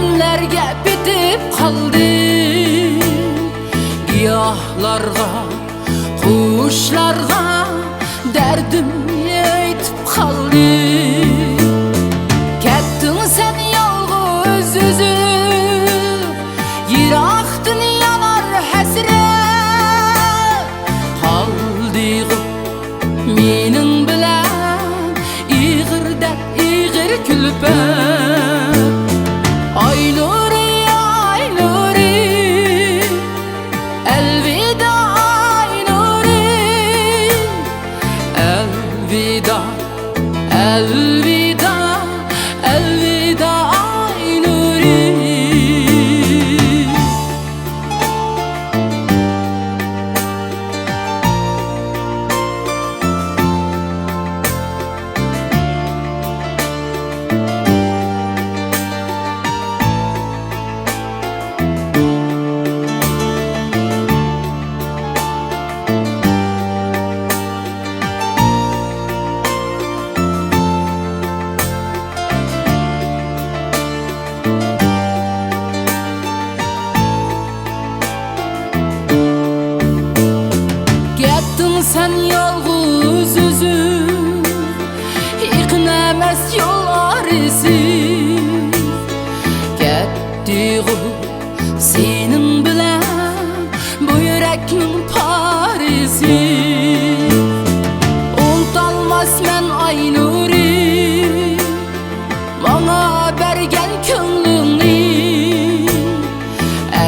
Demlerge bitip kaldı, giyahlarga, kuşlarga derdim yetip kaldı. Kettin sen yalğız üzüp, yiraktın yanar hasret. Kaldığım menin bilen iğir dert, iğir külpet. Ay Nuri, ay Nuri, elvida ay Nuri, elvida, elvida, elvida ay Nuri. Sen yalğız üzüp, iqnemes yollar izip. Ketdiğim senin bilen bu yüreknin Parisi. Unutalmaz men ay Nuri, bana bergen könlüni.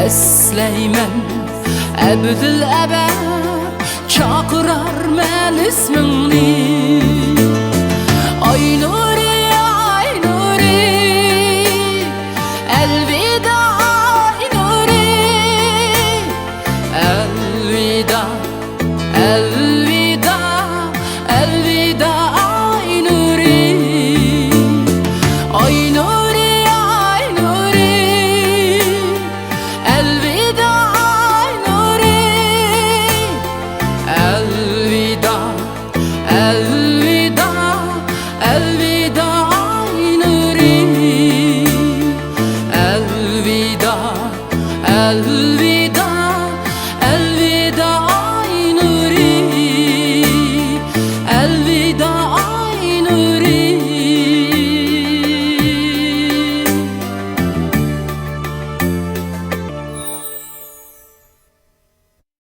Esleymen ebdül ebed, çakırar men ismini. Ay Nuri, ay Nuri, elvida ay Nuri, elvida, elvida, elvida ay Nuri. Ay Nuri, ay Nuri, elvida ay Nuri, elvida, elvida, elvida.